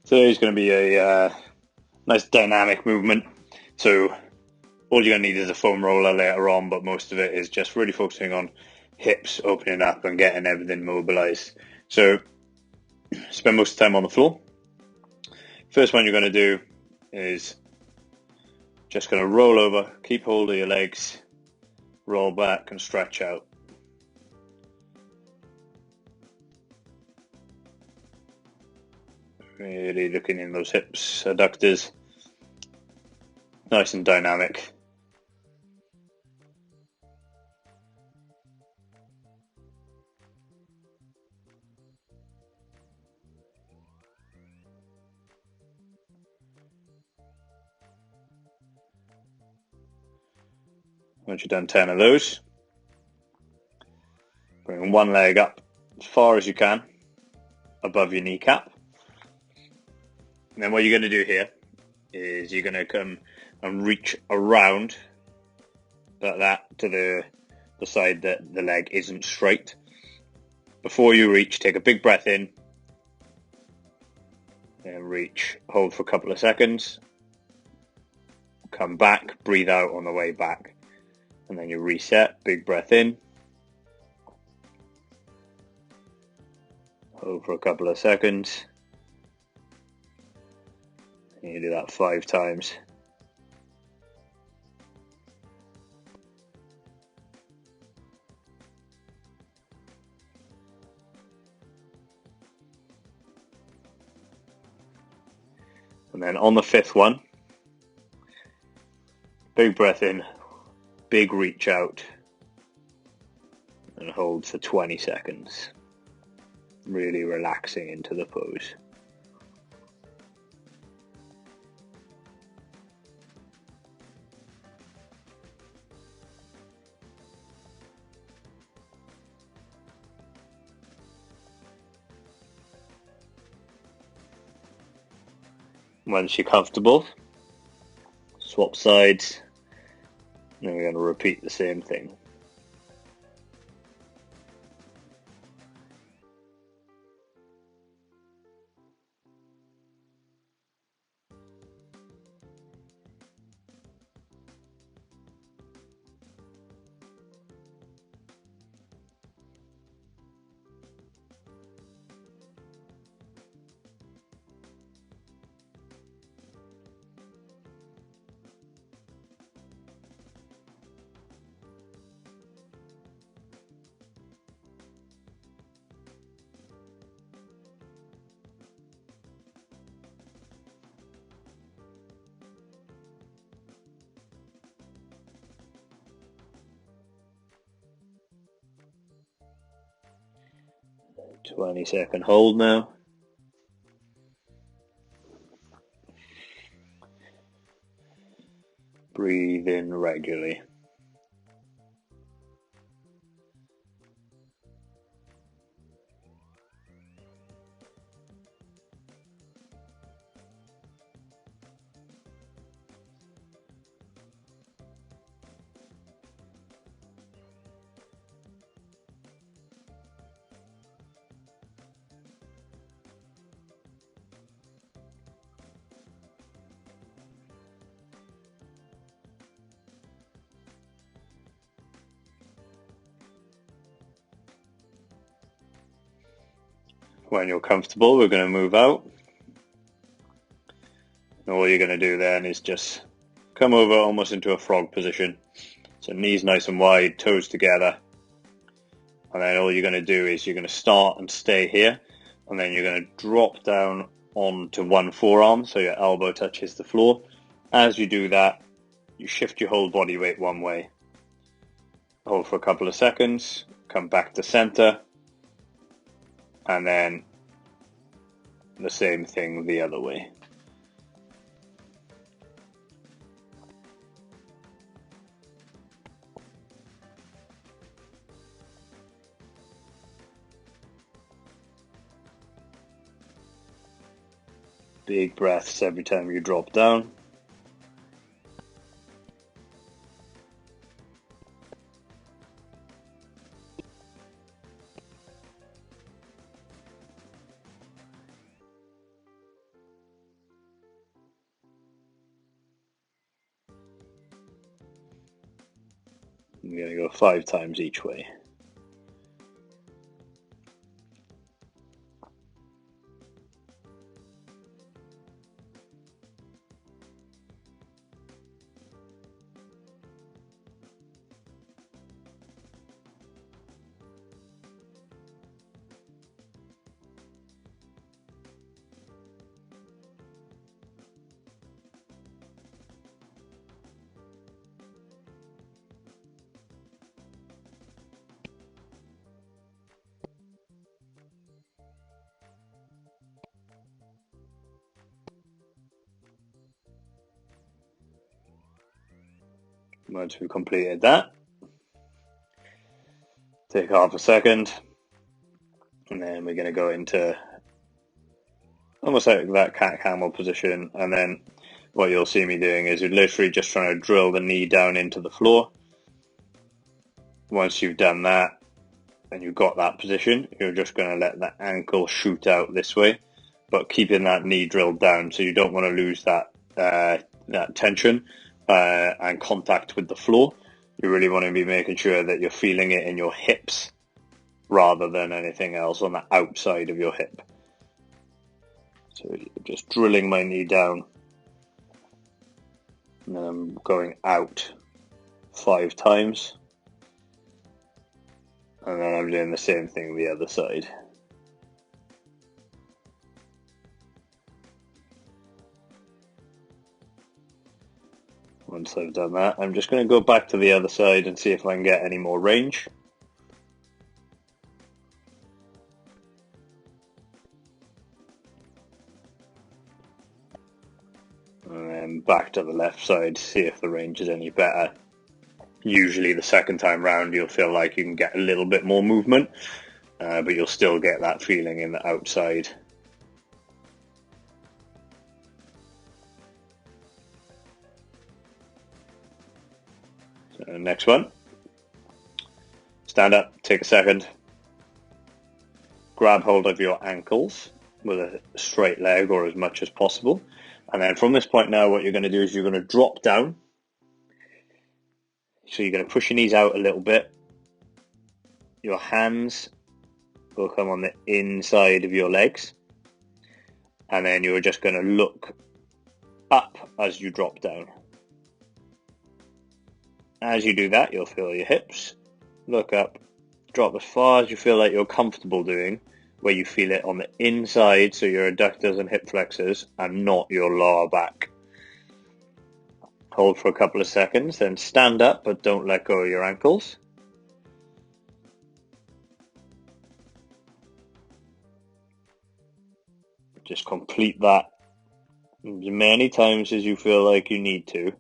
Today's going to be a nice dynamic movement. So all you're going to need is a foam roller later on, but most of it is just really focusing on hips opening up and getting everything mobilized. So spend most of the time on the floor. First one you're going to do is just going to roll over, keep hold of your legs, roll back and stretch out. Really looking in those hips, adductors, nice and dynamic. Once you've done 10 of those, bring one leg up as far as you can above your kneecap. And then what you're going to do here is you're going to come and reach around like that to the side that the leg isn't straight. Before you reach, take a big breath in and reach, hold for a couple of seconds, come back, breathe out on the way back, and then you reset, big breath in, hold for a couple of seconds, and you do that 5 times. And then on the 5th one, big breath in, big reach out, and hold for 20 seconds. Really relaxing into the pose. Once you're comfortable, swap sides, and then we're going to repeat the same thing. "20-second hold now. Breathe in regularly. When you're comfortable, we're going to move out. And all you're going to do then is just come over almost into a frog position. So knees nice and wide, toes together. And then all you're going to do is you're going to start and stay here. And then you're going to drop down onto one forearm so your elbow touches the floor. As you do that, you shift your whole body weight one way. Hold for a couple of seconds, come back to center, and then the same thing the other way. Big breaths every time you drop down. I'm going to go 5 times each way. Once we've completed that, take half a second, and then we're going to go into almost like that cat-camel position, and then what you'll see me doing is you're literally just trying to drill the knee down into the floor. Once you've done that and you've got that position, you're just going to let the ankle shoot out this way, but keeping that knee drilled down, so you don't want to lose that that tension and contact with the floor. You really want to be making sure that you're feeling it in your hips rather than anything else on the outside of your hip. So just drilling my knee down, and then I'm going out 5 times, and then I'm doing the same thing the other side. Once I've done that, I'm just going to go back to the other side and see if I can get any more range. And then back to the left side, see if the range is any better. Usually the second time round you'll feel like you can get a little bit more movement, but you'll still get that feeling in the outside. So next one, stand up, take a second, grab hold of your ankles with a straight leg or as much as possible, and then from this point now what you're going to do is you're going to drop down. So you're going to push your knees out a little bit. Your hands will come on the inside of your legs, and then you're just going to look up as you drop down. As you do that, you'll feel your hips, look up, drop as far as you feel like you're comfortable doing, where you feel it on the inside, so your adductors and hip flexors, and not your lower back. Hold for a couple of seconds, then stand up, but don't let go of your ankles. Just complete that as many times as you feel like you need to,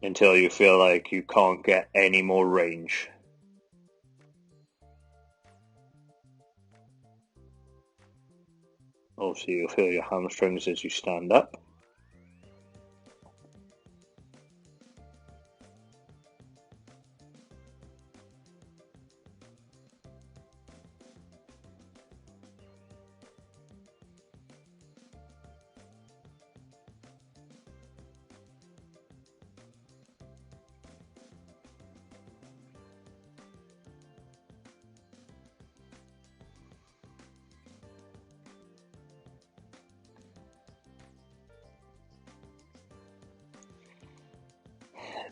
until you feel like you can't get any more range. Also, you'll feel your hamstrings as you stand up.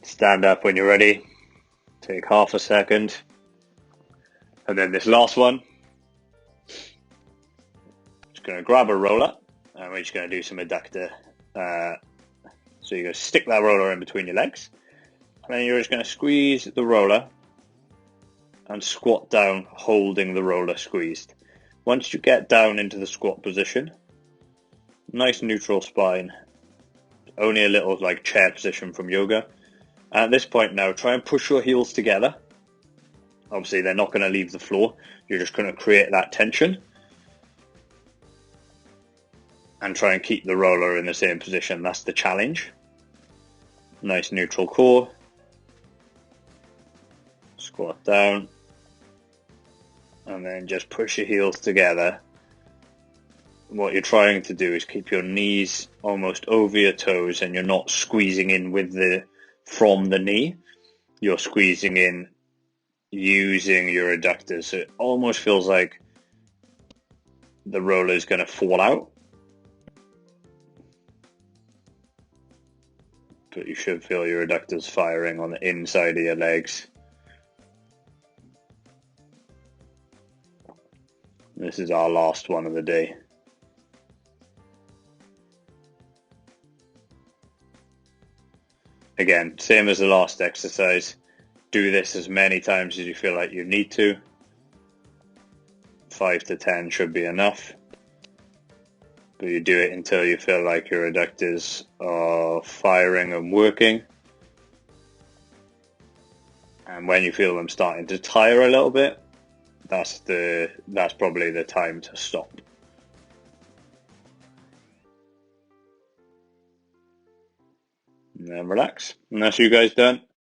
Stand up when you're ready. Take half a second. And then this last one, just going to grab a roller and we're just going to do some adductor. So you're going to stick that roller in between your legs, and then you're just going to squeeze the roller and squat down holding the roller squeezed. Once you get down into the squat position, nice neutral spine, only a little like chair position from yoga. At this point now, try and push your heels together. Obviously they're not going to leave the floor, you're just going to create that tension. And try and keep the roller in the same position, that's the challenge. Nice neutral core. Squat down. And then just push your heels together. What you're trying to do is keep your knees almost over your toes, and you're not squeezing in with from the knee. you're squeezing in using your adductors. So it almost feels like the roller is going to fall out, but you should feel your adductors firing on the inside of your legs. This is our last one of the day. Again, same as the last exercise. Do this as many times as you feel like you need to. 5 to 10 should be enough. But you do it until you feel like your adductors are firing and working. And when you feel them starting to tire a little bit, that's probably the time to stop. And then relax. And that's you guys done.